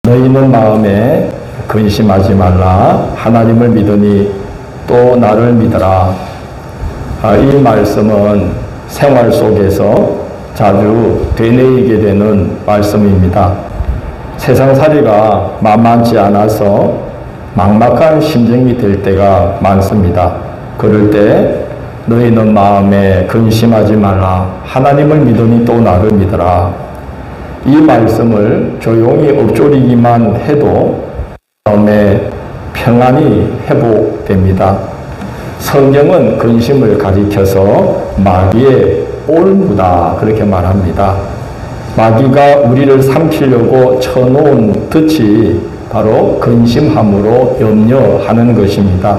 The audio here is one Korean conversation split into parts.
너희는 마음에 근심하지 말라. 하나님을 믿으니 또 나를 믿어라. 이 말씀은 생활 속에서 자주 되뇌이게 되는 말씀입니다. 세상살이가 만만치 않아서 막막한 심정이 될 때가 많습니다. 그럴 때 너희는 마음에 근심하지 말라. 하나님을 믿으니 또 나를 믿어라. 이 말씀을 조용히 읊조리기만 해도 마음에 평안이 회복됩니다. 성경은 근심을 가리켜서 마귀의 올무다 그렇게 말합니다. 마귀가 우리를 삼키려고 쳐놓은 덫이 바로 근심함으로 염려하는 것입니다.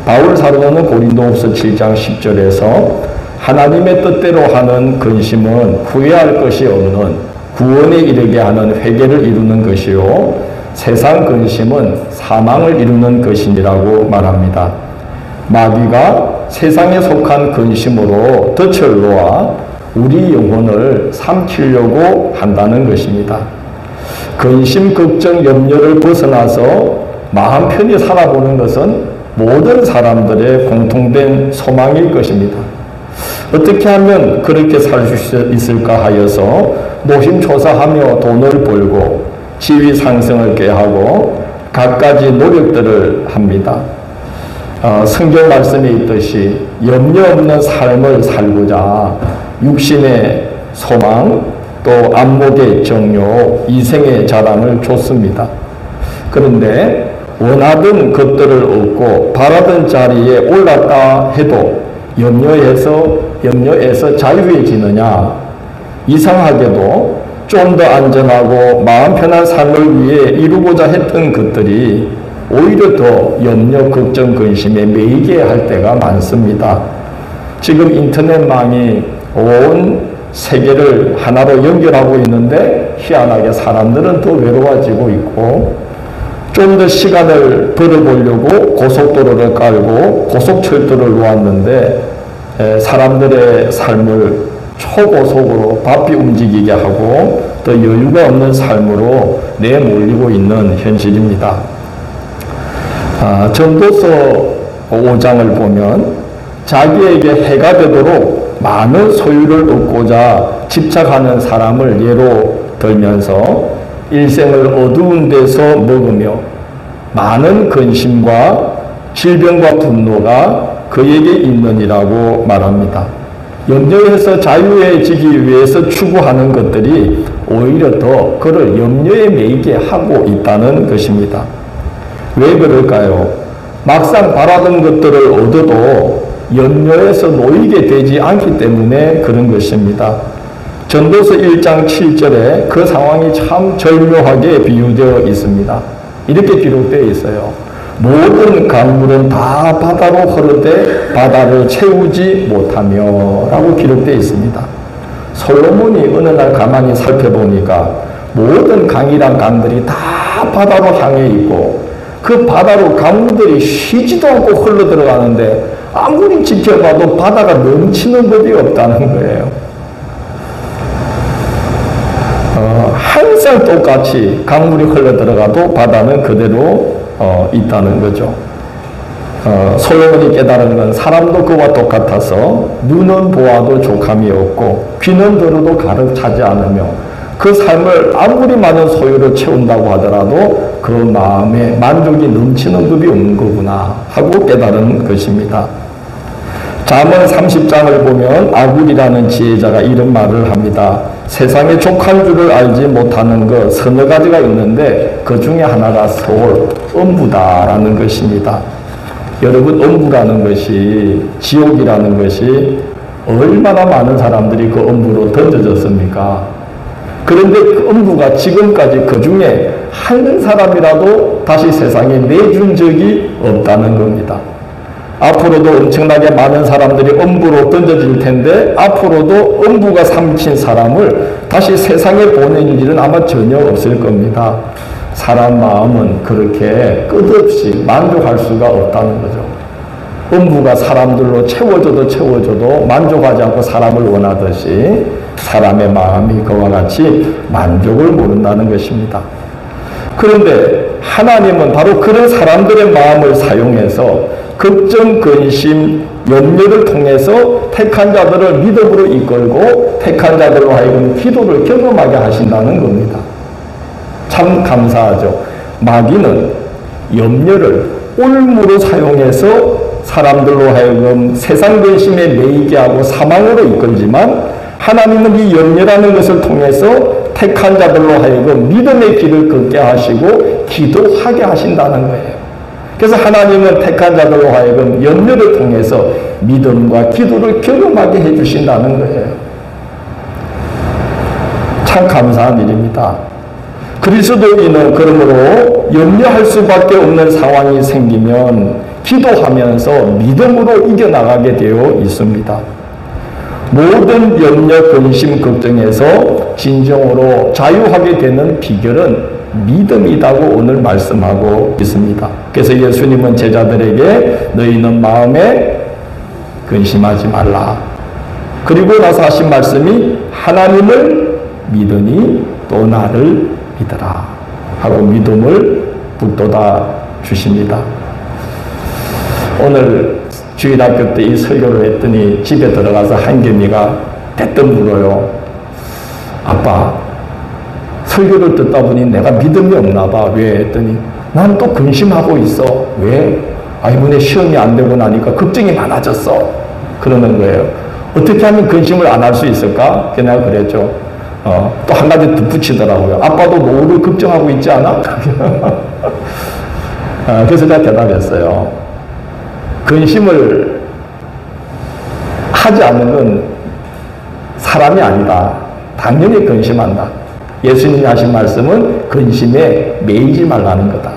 바울 사도는 고린도후서 7장 10절에서 하나님의 뜻대로 하는 근심은 후회할 것이 없는 구원에 이르게 하는 회개를 이루는 것이요 세상 근심은 사망을 이루는 것이니라고 말합니다. 마귀가 세상에 속한 근심으로 덫을 놓아 우리 영혼을 삼키려고 한다는 것입니다. 근심, 걱정, 염려를 벗어나서 마음 편히 살아보는 것은 모든 사람들의 공통된 소망일 것입니다. 어떻게 하면 그렇게 살 수 있을까 하여서 노심초사하며 돈을 벌고 지위 상승을 꾀하고 갖가지 노력들을 합니다. 성경 말씀에 있듯이 염려 없는 삶을 살고자 육신의 소망 또 안목의 정욕 이생의 자랑을 줬습니다. 그런데 원하던 것들을 얻고 바라던 자리에 올랐다 해도 염려에서 자유해지느냐? 이상하게도 좀 더 안전하고 마음 편한 삶을 위해 이루고자 했던 것들이 오히려 더 염려, 걱정, 근심에 매이게 할 때가 많습니다. 지금 인터넷망이 온 세계를 하나로 연결하고 있는데 희한하게 사람들은 더 외로워지고 있고 좀 더 시간을 벌어보려고 고속도로를 깔고 고속철도를 놓았는데 사람들의 삶을 초고속으로 바삐 움직이게 하고 또 여유가 없는 삶으로 내몰리고 있는 현실입니다. 전도서 5장을 보면 자기에게 해가 되도록 많은 소유를 얻고자 집착하는 사람을 예로 들면서 일생을 어두운 데서 먹으며 많은 근심과 질병과 분노가 그에게 있느니라고 말합니다. 염려에서 자유해지기 위해서 추구하는 것들이 오히려 더 그를 염려에 매이게 하고 있다는 것입니다. 왜 그럴까요? 막상 바라던 것들을 얻어도 염려에서 놓이게 되지 않기 때문에 그런 것입니다. 전도서 1장 7절에 그 상황이 참 절묘하게 비유되어 있습니다. 이렇게 기록되어 있어요. 모든 강물은 다 바다로 흐르되 바다를 채우지 못하며 라고 기록되어 있습니다. 솔로몬이 어느 날 가만히 살펴보니까 모든 강이란 강들이 다 바다로 향해 있고 그 바다로 강물들이 쉬지도 않고 흘러 들어가는데 아무리 지켜봐도 바다가 넘치는 법이 없다는 거예요. 항상 똑같이 강물이 흘러 들어가도 바다는 그대로 있다는 거죠. 솔로몬이 깨달은 건 사람도 그와 똑같아서 눈은 보아도 족함이 없고 귀는 들어도 가득 차지 않으며 그 삶을 아무리 많은 소유를 채운다고 하더라도 그 마음에 만족이 넘치는 법이 없는 거구나 하고 깨달은 것입니다. 잠언 30장을 보면 아굴이라는 지혜자가 이런 말을 합니다. 세상에 족한 줄을 알지 못하는 것 서너 가지가 있는데 그 중에 하나가 서울, 엄부다라는 것입니다. 여러분, 엄부라는 것이, 지옥이라는 것이 얼마나 많은 사람들이 그 엄부로 던져졌습니까? 그런데 그 엄부가 지금까지 그 중에 한 사람이라도 다시 세상에 내준 적이 없다는 겁니다. 앞으로도 엄청나게 많은 사람들이 엄부로 던져질 텐데 앞으로도 엄부가 삼킨 사람을 다시 세상에 보낼 일은 아마 전혀 없을 겁니다. 사람 마음은 그렇게 끝없이 만족할 수가 없다는 거죠. 엄부가 사람들로 채워줘도 만족하지 않고 사람을 원하듯이 사람의 마음이 그와 같이 만족을 모른다는 것입니다. 그런데 하나님은 바로 그런 사람들의 마음을 사용해서 걱정, 근심, 염려를 통해서 택한 자들을 믿음으로 이끌고 택한 자들로 하여금 기도를 경험하게 하신다는 겁니다. 참 감사하죠. 마귀는 염려를 올무로 사용해서 사람들로 하여금 세상 근심에 매이게 하고 사망으로 이끌지만, 하나님은 이 염려라는 것을 통해서 택한 자들로 하여금 믿음의 길을 걷게 하시고 기도하게 하신다는 거예요. 그래서 하나님은 택한 자들로 하여금 염려를 통해서 믿음과 기도를 경험하게 해주신다는 거예요. 참 감사한 일입니다. 그리스도인은 그러므로 염려할 수밖에 없는 상황이 생기면 기도하면서 믿음으로 이겨나가게 되어 있습니다. 모든 염려, 근심, 걱정에서 진정으로 자유하게 되는 비결은 믿음이라고 오늘 말씀하고 있습니다. 그래서 예수님은 제자들에게 너희는 마음에 근심하지 말라. 그리고 나서 하신 말씀이 하나님을 믿으니 또 나를 믿으라 하고 믿음을 북돋아 주십니다. 오늘 주일학교 때 이 설교를 했더니 집에 들어가서 한겸이가 대뜸 물어요. 아빠, 설교를 듣다 보니 내가 믿음이 없나 봐. 왜? 했더니 난 또 근심하고 있어. 왜? 이번에 시험이 안 되고 나니까 걱정이 많아졌어. 그러는 거예요. 어떻게 하면 근심을 안 할 수 있을까? 내가 그랬죠. 또 한 가지 덧붙이더라고요. 아빠도 노후를 걱정하고 있지 않아? 그래서 제가 대답했어요. 근심을 하지 않는 건 사람이 아니다. 당연히 근심한다. 예수님이 하신 말씀은 근심에 매이지 말라는 거다.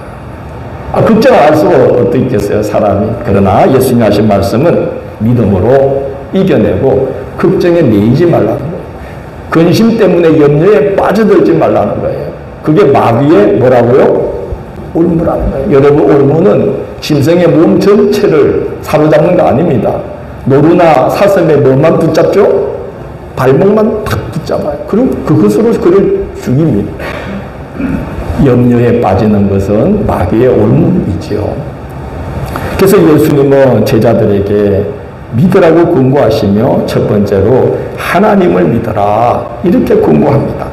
걱정 안 할 수가 어떻게 있겠어요, 사람이. 그러나 예수님이 하신 말씀은 믿음으로 이겨내고 걱정에 매이지 말라는 거예요. 근심 때문에 염려에 빠져들지 말라는 거예요. 그게 마귀의 뭐라고요? 올무라는 거예요. 여러분, 올무는 심성의 몸 전체를 사로잡는 거 아닙니다. 노루나 사슴의 뭐만 붙잡죠? 발목만 탁 붙잡아요. 그럼 그것으로 그를 죽입니다. 염려에 빠지는 것은 마귀의 올무이지요. 그래서 예수님은 제자들에게 믿으라고 권고하시며 첫 번째로 하나님을 믿어라 이렇게 권고합니다.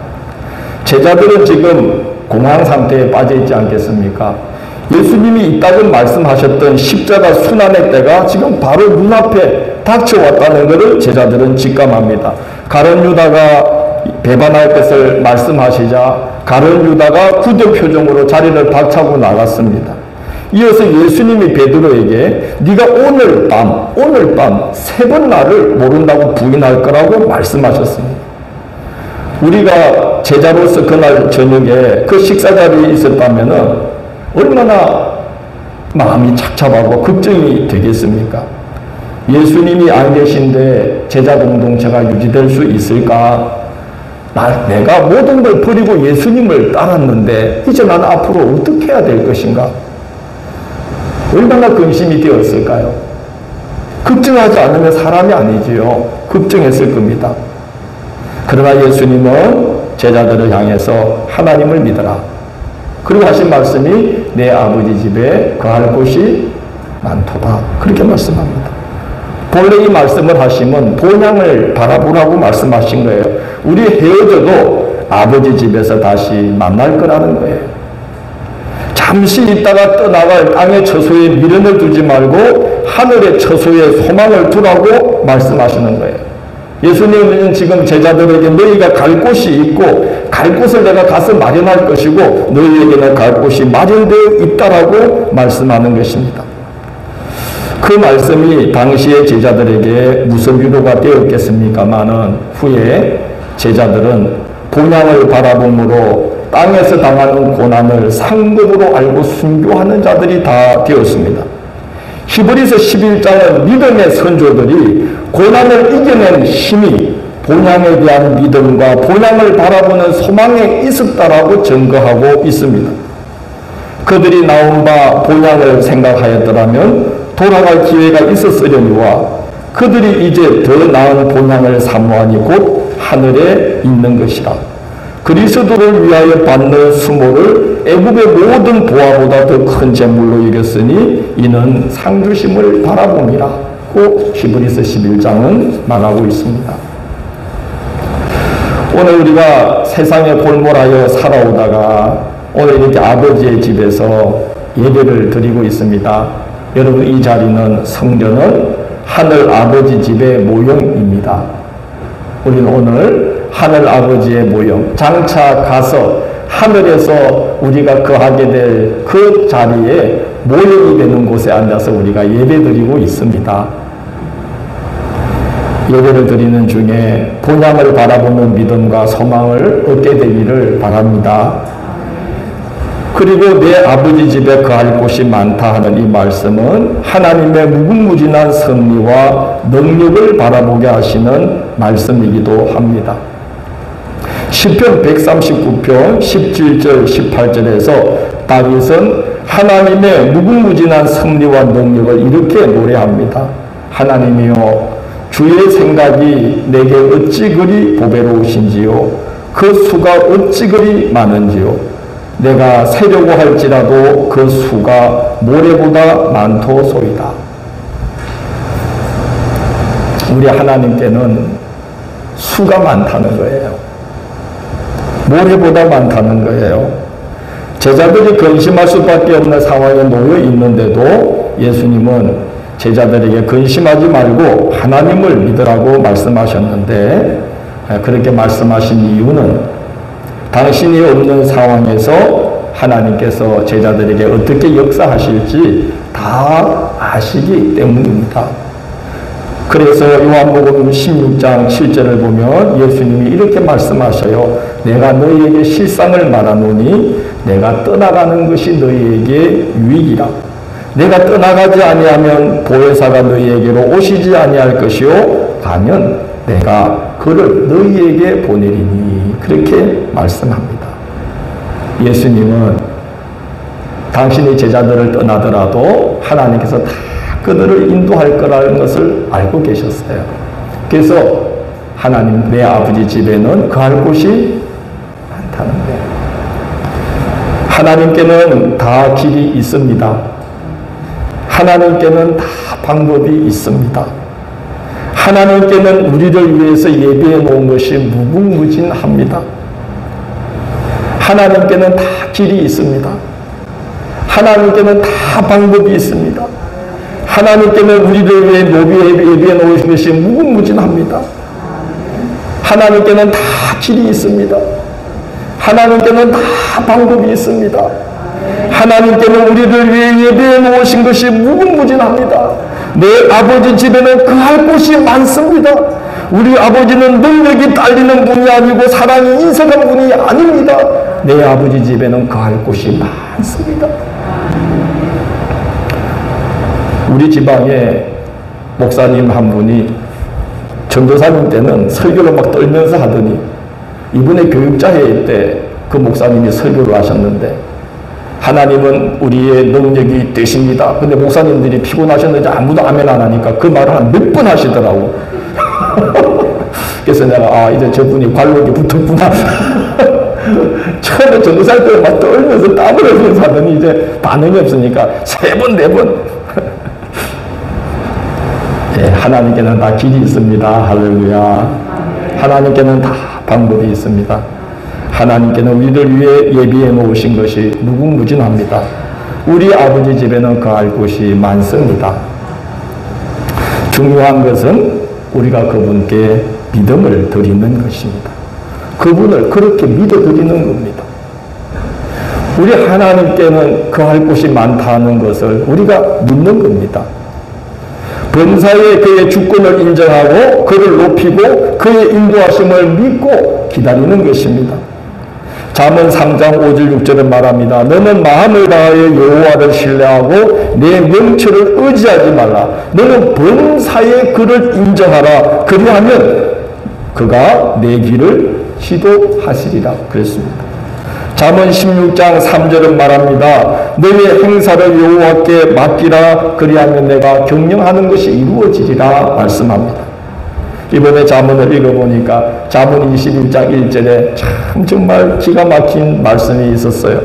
제자들은 지금 공황 상태에 빠져 있지 않겠습니까? 예수님이 이따금 말씀하셨던 십자가 순환의 때가 지금 바로 눈앞에 닥쳐왔다는 것을 제자들은 직감합니다. 가룟 유다가 배반할 것을 말씀하시자 가룟 유다가 굳은 표정으로 자리를 박차고 나갔습니다. 이어서 예수님이 베드로에게 네가 오늘 밤 세 번 나를 모른다고 부인할 거라고 말씀하셨습니다. 우리가 제자로서 그날 저녁에 그 식사 자리에 있었다면 얼마나 마음이 착잡하고 걱정이 되겠습니까? 예수님이 안 계신데 제자 공동체가 유지될 수 있을까? 내가 모든 걸 버리고 예수님을 따랐는데 이제 나는 앞으로 어떻게 해야 될 것인가? 얼마나 근심이 되었을까요? 걱정하지 않으면 사람이 아니지요. 걱정했을 겁니다. 그러나 예수님은 제자들을 향해서 하나님을 믿어라. 그리고 하신 말씀이 내 아버지 집에 거할 곳이 많도다. 그렇게 말씀합니다. 본래 이 말씀을 하시면 본향을 바라보라고 말씀하신 거예요. 우리 헤어져도 아버지 집에서 다시 만날 거라는 거예요. 잠시 있다가 떠나갈 땅의 처소에 미련을 두지 말고 하늘의 처소에 소망을 두라고 말씀하시는 거예요. 예수님은 지금 제자들에게 너희가 갈 곳이 있고 갈 곳을 내가 가서 마련할 것이고 너희에게는 갈 곳이 마련되어 있다라고 말씀하는 것입니다. 그 말씀이 당시의 제자들에게 무슨 위로가 되었겠습니까마는 후에 제자들은 본향을 바라봄으로 땅에서 당하는 고난을 상급으로 알고 순교하는 자들이 다 되었습니다. 히브리서 11장은 믿음의 선조들이 고난을 이겨낸 힘이 본향에 대한 믿음과 본향을 바라보는 소망에 있었다라고 증거하고 있습니다. 그들이 나온 바 본향을 생각하였더라면 돌아갈 기회가 있었으려니와 그들이 이제 더 나은 본향을 사모하니 곧 하늘에 있는 것이라. 그리스도를 위하여 받는 수모를 애굽의 모든 보화보다 더 큰 재물로 여겼으니 이는 상주심을 바라봄이라고 히브리서 11장은 말하고 있습니다. 오늘 우리가 세상에 골몰하여 살아오다가 오늘 이렇게 아버지의 집에서 예배를 드리고 있습니다. 여러분, 이 자리는 성전은 하늘 아버지 집의 모형입니다. 우리는 오늘 하늘 아버지의 모형, 장차 가서 하늘에서 우리가 거하게 될 그 자리에 모형이 되는 곳에 앉아서 우리가 예배드리고 있습니다. 예배를 드리는 중에 본향을 바라보는 믿음과 소망을 얻게 되기를 바랍니다. 그리고 내 아버지 집에 거할 곳이 많다 하는 이 말씀은 하나님의 무궁무진한 섭리와 능력을 바라보게 하시는 말씀이기도 합니다. 시편 139편 17절 18절에서 다윗은 하나님의 무궁무진한 섭리와 능력을 이렇게 노래합니다. 하나님이여, 주의 생각이 내게 어찌 그리 보배로우신지요, 그 수가 어찌 그리 많은지요. 내가 세려고 할지라도 그 수가 모래보다 많도소이다. 우리 하나님께는 수가 많다는 거예요. 모래보다 많다는 거예요. 제자들이 근심할 수밖에 없는 상황에 놓여 있는데도 예수님은 제자들에게 근심하지 말고 하나님을 믿으라고 말씀하셨는데, 그렇게 말씀하신 이유는 당신이 없는 상황에서 하나님께서 제자들에게 어떻게 역사하실지 다 아시기 때문입니다. 그래서 요한복음 16장 7절을 보면 예수님이 이렇게 말씀하셔요. 내가 너희에게 실상을 말하노니 내가 떠나가는 것이 너희에게 유익이라. 내가 떠나가지 아니하면 보혜사가 너희에게로 오시지 아니할 것이요, 가면 내가 그를 너희에게 보내리니. 그렇게 말씀합니다. 예수님은 당신이 제자들을 떠나더라도 하나님께서 다 그들을 인도할 거라는 것을 알고 계셨어요. 그래서 하나님, 내 아버지 집에는 거할 곳이 많다는 거예요. 하나님께는 다 길이 있습니다. 하나님께는 다 방법이 있습니다. 하나님께는 우리를 위해서 예비해 놓은 것이 무궁무진합니다. 하나님께는 다 길이 있습니다. 하나님께는 다 방법이 있습니다. 하나님께는 우리를 위해 예비해 놓으신 것이 무궁무진합니다. 하나님께는 다 길이 있습니다. 하나님께는 다 방법이 있습니다. 하나님께는 우리를 위해 예비해 놓으신 것이 무궁무진합니다. 내 아버지 집에는 거할 곳이 많습니다. 우리 아버지는 능력이 딸리는 분이 아니고 사랑이 인색한 분이 아닙니다. 내 아버지 집에는 거할 곳이 많습니다. 우리 지방에 목사님 한 분이 전도사님 때는 설교를 막 떨면서 하더니 이번에 교육자회의 때 그 목사님이 설교를 하셨는데, 하나님은 우리의 능력이 되십니다. 근데 목사님들이 피곤하셨는지 아무도 아멘 안 하니까 그 말을 한 몇 번 하시더라고. 그래서 내가 이제 저분이 관록이 붙었구나. 처음에 전도사 때 막 떨면서 땀을 흘리면서 하더니 이제 반응이 없으니까 3번, 4번. 네, 하나님께는 다 길이 있습니다. 할렐루야. 하나님께는 다 방법이 있습니다. 하나님께는 우리를 위해 예비해 놓으신 것이 무궁무진합니다. 우리 아버지 집에는 거할 곳이 많습니다. 중요한 것은 우리가 그분께 믿음을 드리는 것입니다. 그분을 그렇게 믿어드리는 겁니다. 우리 하나님께는 거할 곳이 많다는 것을 우리가 믿는 겁니다. 범사에 그의 주권을 인정하고 그를 높이고 그의 인도하심을 믿고 기다리는 것입니다. 잠언 3장 5절 6절은 말합니다. 너는 마음을 다하여 여호와를 신뢰하고 내 명철을 의지하지 말라. 너는 범사에 그를 인정하라. 그리하면 그가 내 길을 지도하시리라. 그랬습니다. 잠언 16장 3절은 말합니다. 너의 행사를 여호와께 맡기라. 그리하면 내가 경영하는 것이 이루어지리라. 말씀합니다. 이번에 잠언을 읽어보니까 잠언 21장 1절에 참 정말 기가 막힌 말씀이 있었어요.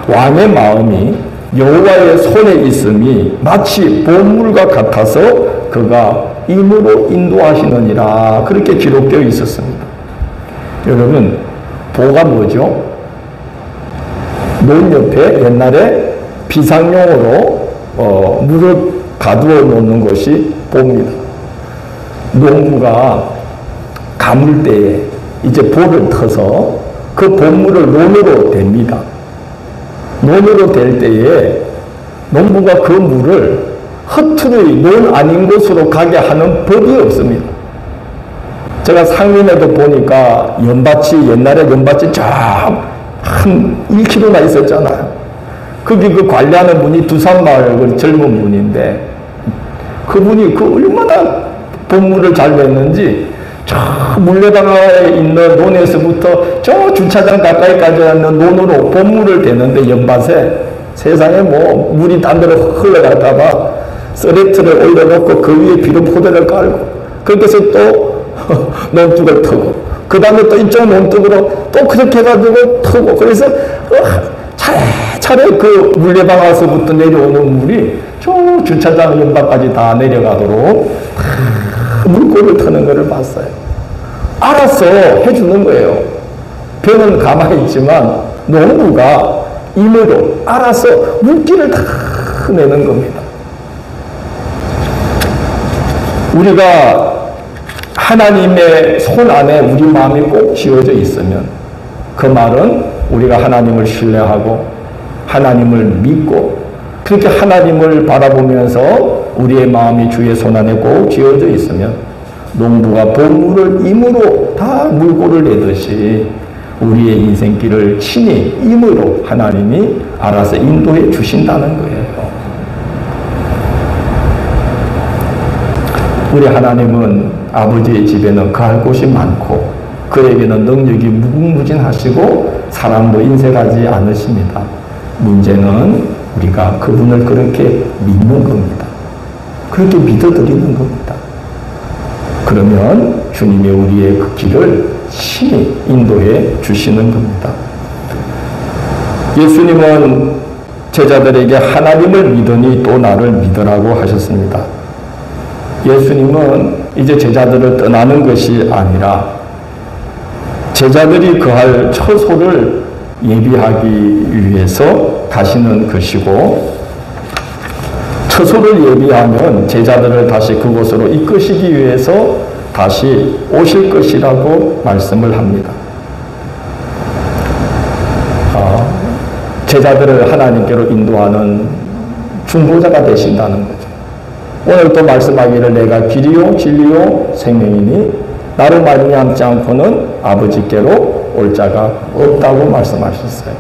왕의 마음이 여호와의 손에 있음이 마치 보물과 같아서 그가 힘으로 인도하시느니라, 그렇게 기록되어 있었습니다. 여러분, 보가 뭐죠? 논 옆에 옛날에 비상용으로 물을 가두어 놓는 것이 보입니다. 농부가 가물 때에 이제 보를 터서 그 보물을 논으로 댑니다. 논으로 댈 때에 농부가 그 물을 허투루 논 아닌 곳으로 가게 하는 법이 없습니다. 제가 상림에도 보니까 연밭이, 옛날에 연밭이 한 1km나 있었잖아요. 거기 그 관리하는 분이 두산마을 그 젊은 분인데, 그분이 그 얼마나 보물을 잘 냈는지 저 물레방아에 있는 논에서부터 저 주차장 가까이까지 있는 논으로 보물을 대는데, 연밭에 세상에 뭐 물이 딴 데로 흘러갈까봐 서레트를 올려놓고 그 위에 비료 포대를 깔고, 그렇게 해서 또 논둑을 터고, 그 다음에 또 이쪽 논둑으로 또 그렇게 해가지고 터고, 그래서 차례차례 그 물레방아서부터 내려오는 물이 저 주차장 연방까지 다 내려가도록 물꼬를 터는 것을 봤어요. 알아서 해주는 거예요. 벼는 가만히 있지만 농부가 힘으로 알아서 물기를 다 내는 겁니다. 우리가 하나님의 손 안에 우리 마음이 꼭 쥐어져 있으면, 그 말은 우리가 하나님을 신뢰하고 하나님을 믿고 그렇게 하나님을 바라보면서 우리의 마음이 주의 손 안에 꼭 쥐어져 있으면, 농부가 보물을 힘으로 다 물꼬를 내듯이 우리의 인생길을 친히 힘으로 하나님이 알아서 인도해 주신다는 거예요. 우리 하나님은 아버지의 집에는 거할 곳이 많고 그에게는 능력이 무궁무진하시고 사람도 인색하지 않으십니다. 문제는 우리가 그분을 그렇게 믿는 겁니다. 그렇게 믿어드리는 겁니다. 그러면 주님이 우리의 그 길을 친히 인도해 주시는 겁니다. 예수님은 제자들에게 하나님을 믿으니 또 나를 믿으라고 하셨습니다. 예수님은 이제 제자들을 떠나는 것이 아니라 제자들이 거할 처소를 예비하기 위해서 가시는 것이고, 처소를 예비하면 제자들을 다시 그곳으로 이끄시기 위해서 다시 오실 것이라고 말씀을 합니다. 제자들을 하나님께로 인도하는 중보자가 되신다는 거죠. 오늘 또 말씀하기를 내가 길이요 진리요 생명이니 나로 말미암지 않고는 아버지께로 올 자가 없다고 말씀하셨어요.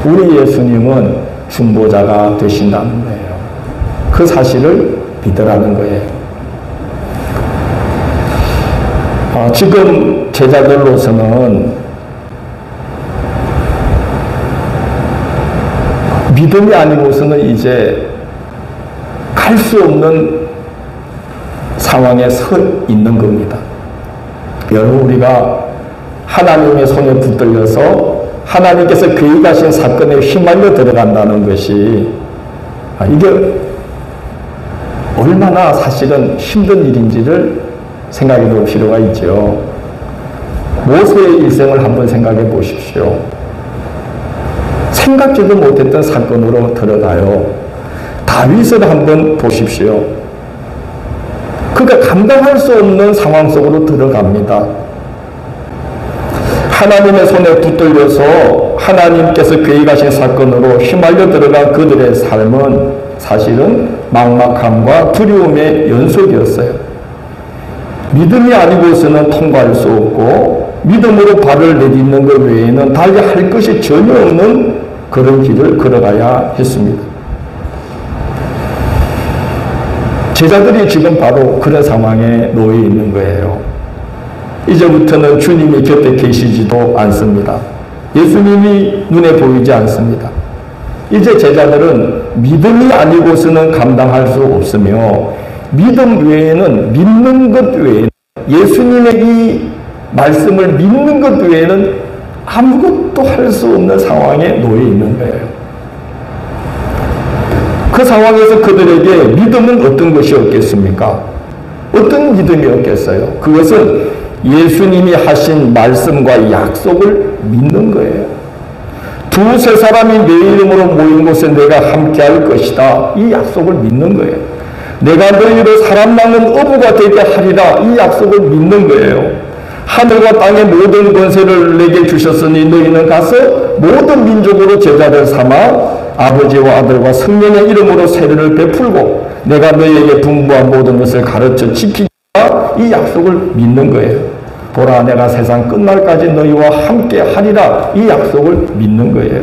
우리 예수님은 중보자가 되신다는 거예요. 그 사실을 믿으라는 거예요. 지금 제자들로서는 믿음이 아니고서는 이제 갈 수 없는 상황에 서 있는 겁니다. 여러분, 우리가 하나님의 손에 붙들려서 하나님께서 계획하신 사건에 휘말려 들어간다는 것이 이게 얼마나 사실은 힘든 일인지를 생각해 볼 필요가 있죠. 모세의 일생을 한번 생각해 보십시오. 생각지도 못했던 사건으로 들어가요. 다윗을 한번 보십시오. 그가 감당할 수 없는 상황 속으로 들어갑니다. 하나님의 손에 붙들려서 하나님께서 계획하신 사건으로 휘말려 들어간 그들의 삶은 사실은 막막함과 두려움의 연속이었어요. 믿음이 아니고서는 통과할 수 없고 믿음으로 발을 내딛는 것 외에는 달리 할 것이 전혀 없는 그런 길을 걸어가야 했습니다. 제자들이 지금 바로 그런 상황에 놓여 있는 거예요. 이제부터는 주님이 곁에 계시지도 않습니다. 예수님이 눈에 보이지 않습니다. 이제 제자들은 믿음이 아니고서는 감당할 수 없으며 믿음 외에는 믿는 것 외에는 예수님의 이 말씀을 믿는 것 외에는 아무것도 할 수 없는 상황에 놓여 있는 거예요. 그 상황에서 그들에게 믿음은 어떤 것이 없겠습니까? 어떤 믿음이 없겠어요? 그것은 예수님이 하신 말씀과 약속을 믿는 거예요. 두세 사람이 내 이름으로 모인 곳에 내가 함께 할 것이다. 이 약속을 믿는 거예요. 내가 너희로 사람 낳는 어부가 되게 하리라. 이 약속을 믿는 거예요. 하늘과 땅의 모든 권세를 내게 주셨으니 너희는 가서 모든 민족으로 제자를 삼아 아버지와 아들과 성령의 이름으로 세례를 베풀고 내가 너희에게 분부한 모든 것을 가르쳐 지키라. 이 약속을 믿는 거예요. 보라 내가 세상 끝날까지 너희와 함께 하리라. 이 약속을 믿는 거예요.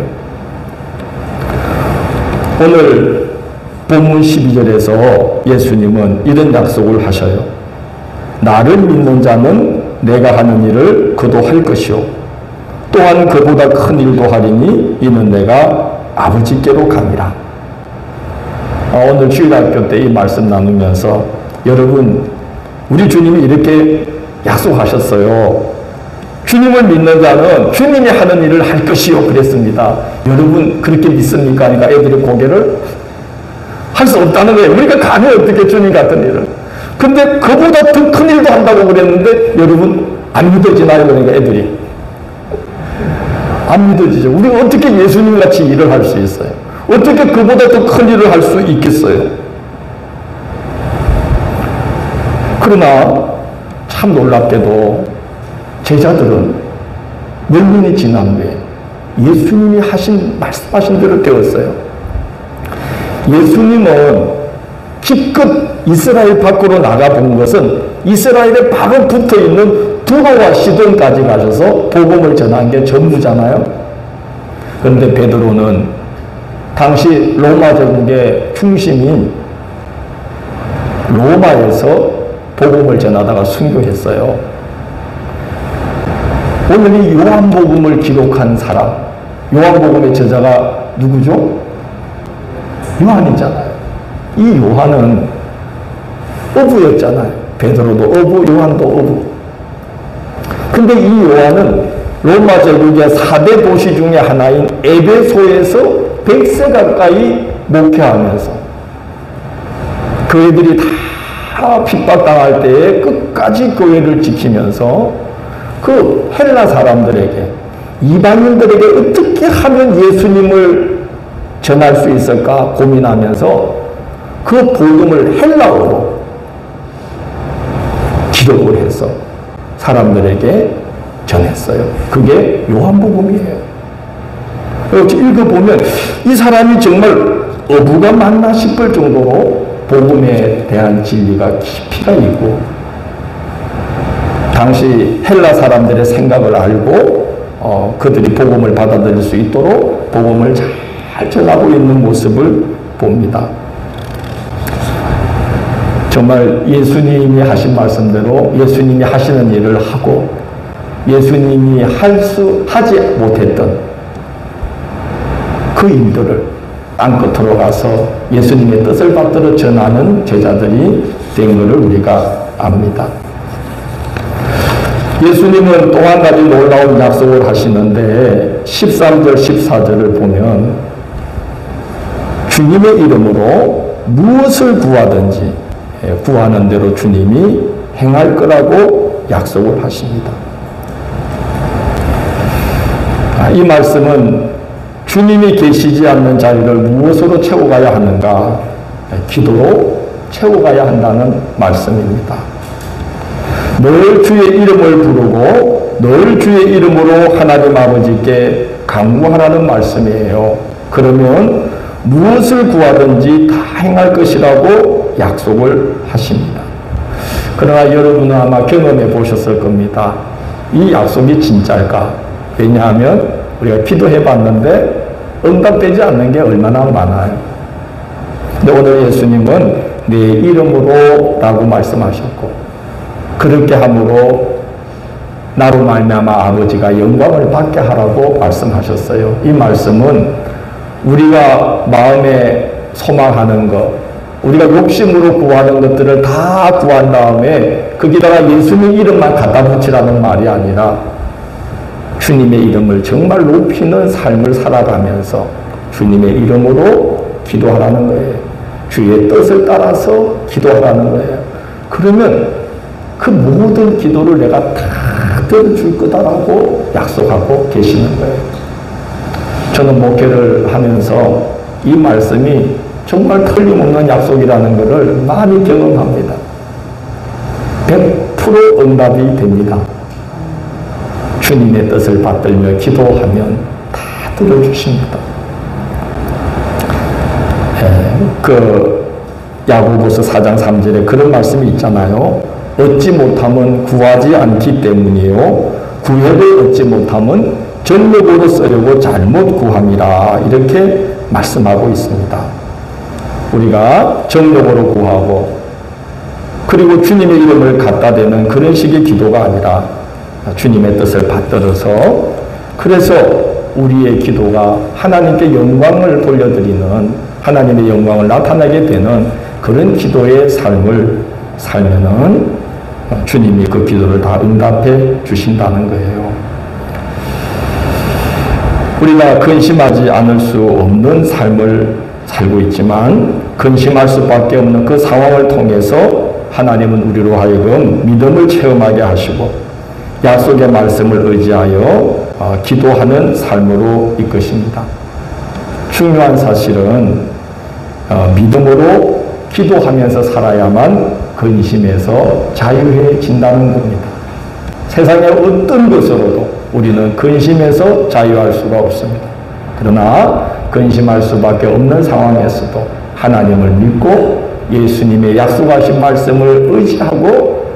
오늘 본문 12절에서 예수님은 이런 약속을 하셔요. 나를 믿는 자는 내가 하는 일을 그도 할 것이요 또한 그보다 큰 일도 하리니 이는 내가 아버지께로 가니라. 오늘 주일학교 때 이 말씀 나누면서 여러분 우리 주님이 이렇게 약속하셨어요. 주님을 믿는 자는 주님이 하는 일을 할 것이요 그랬습니다. 여러분 그렇게 믿습니까? 그러니까 애들이 고개를 할 수 없다는 거예요. 우리가 감히 어떻게 주님 같은 일을. 근데 그보다 더 큰 일도 한다고 그랬는데 여러분 안 믿어지나요? 그러니까 애들이 안 믿어지죠. 우리가 어떻게 예수님 같이 일을 할 수 있어요? 어떻게 그보다 더 큰 일을 할 수 있겠어요? 그러나 참 놀랍게도 제자들은 몇 년이 지난 후에 예수님이 말씀하신 대로 되었어요. 예수님은 기껏 이스라엘 밖으로 나가본 것은 이스라엘에 바로 붙어있는 두로와 시돈까지 가셔서 복음을 전한 게 전부잖아요. 그런데 베드로는 당시 로마 제국의 중심인 로마에서 복음을 전하다가 순교했어요. 오늘 이 요한복음을 기록한 사람, 요한복음의 저자가 누구죠? 요한이잖아요. 이 요한은 어부였잖아요. 베드로도 어부, 요한도 어부. 근데 이 요한은 로마 제국의 4대 도시 중에 하나인 에베소에서 100세 가까이 목회하면서 교회들이 다 핍박당할 때에 끝까지 교회를 지키면서 그 헬라 사람들에게 이방인들에게 어떻게 하면 예수님을 전할 수 있을까 고민하면서 그 복음을 헬라어로 기록을 해서 사람들에게 전했어요. 그게 요한복음이에요. 읽어보면 이 사람이 정말 어부가 맞나 싶을 정도로 복음에 대한 진리가 깊이가 있고 당시 헬라 사람들의 생각을 알고 그들이 복음을 받아들일 수 있도록 복음을 잘 전하고 있는 모습을 봅니다. 정말 예수님이 하신 말씀대로 예수님이 하시는 일을 하고 예수님이 하지 못했던 그 일들을 땅끝으로 가서 예수님의 뜻을 받들어 전하는 제자들이 된 것을 우리가 압니다. 예수님은 또 한 가지 놀라운 약속을 하시는데 13절 14절을 보면 주님의 이름으로 무엇을 구하든지 구하는 대로 주님이 행할 거라고 약속을 하십니다. 이 말씀은 주님이 계시지 않는 자리를 무엇으로 채워가야 하는가? 기도로 채워가야 한다는 말씀입니다. 늘 주의 이름을 부르고 늘 주의 이름으로 하나님 아버지께 간구하라는 말씀이에요. 그러면 무엇을 구하든지 다 행할 것이라고 약속을 하십니다. 그러나 여러분은 아마 경험해 보셨을 겁니다. 이 약속이 진짜일까? 왜냐하면 우리가 기도해 봤는데 응답되지 않는 게 얼마나 많아요. 근데 오늘 예수님은 내 이름으로 라고 말씀하셨고 그렇게 함으로 나로 말미암아 아버지가 영광을 받게 하라고 말씀하셨어요. 이 말씀은 우리가 마음에 소망하는 것, 우리가 욕심으로 구하는 것들을 다 구한 다음에 거기다가 예수님 이름만 갖다 붙이라는 말이 아니라 주님의 이름을 정말 높이는 삶을 살아가면서 주님의 이름으로 기도하라는 거예요. 주의 뜻을 따라서 기도하라는 거예요. 그러면 그 모든 기도를 내가 다 들어줄 거다라고 약속하고 계시는 거예요. 저는 목회를 하면서 이 말씀이 정말 틀림없는 약속이라는 것을 많이 경험합니다. 100% 응답이 됩니다. 주님의 뜻을 받들며 기도하면 다 들어주십니다. 그 야고보서 4장 3절에 그런 말씀이 있잖아요. 얻지 못하면 구하지 않기 때문이요 구해도 얻지 못하면 정력으로 쓰려고 잘못 구함이라 이렇게 말씀하고 있습니다. 우리가 정력으로 구하고 그리고 주님의 이름을 갖다 대는 그런 식의 기도가 아니라 주님의 뜻을 받들어서 그래서 우리의 기도가 하나님께 영광을 돌려드리는 하나님의 영광을 나타내게 되는 그런 기도의 삶을 살면은 주님이 그 기도를 다 응답해 주신다는 거예요. 우리가 근심하지 않을 수 없는 삶을 살고 있지만 근심할 수밖에 없는 그 상황을 통해서 하나님은 우리로 하여금 믿음을 체험하게 하시고 약속의 말씀을 의지하여 기도하는 삶으로 이끄십니다. 중요한 사실은 믿음으로 기도하면서 살아야만 근심에서 자유해진다는 겁니다. 세상의 어떤 것으로도 우리는 근심에서 자유할 수가 없습니다. 그러나 근심할 수밖에 없는 상황에서도 하나님을 믿고 예수님의 약속하신 말씀을 의지하고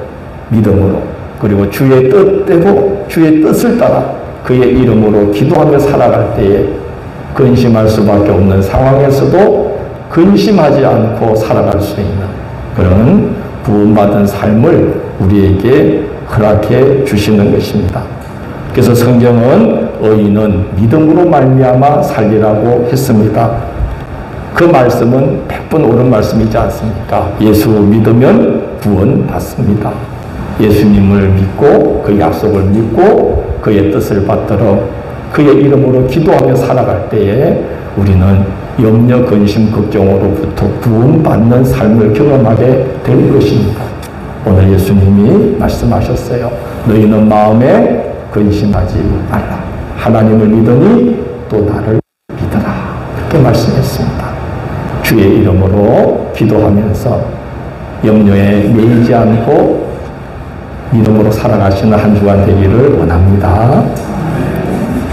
믿음으로 그리고 주의 뜻대로 주의 뜻을 따라 그의 이름으로 기도하며 살아갈 때에 근심할 수밖에 없는 상황에서도 근심하지 않고 살아갈 수 있는 그런 구원받은 삶을 우리에게 허락해 주시는 것입니다. 그래서 성경은 의인은 믿음으로 말미암아 살리라고 했습니다. 그 말씀은 100번 옳은 말씀이지 않습니까? 예수 믿으면 구원받습니다. 예수님을 믿고 그 약속을 믿고 그의 뜻을 받들어 그의 이름으로 기도하며 살아갈 때에 우리는 염려, 근심, 걱정으로부터 구원받는 삶을 경험하게 될 것입니다. 오늘 예수님이 말씀하셨어요. 너희는 마음에 근심하지 말라. 하나님을 믿으니 또 나를 믿어라. 그렇게 말씀했습니다. 주의 이름으로 기도하면서 염려에 매이지 않고 믿음으로 살아가시는 한 주간 되기를 원합니다.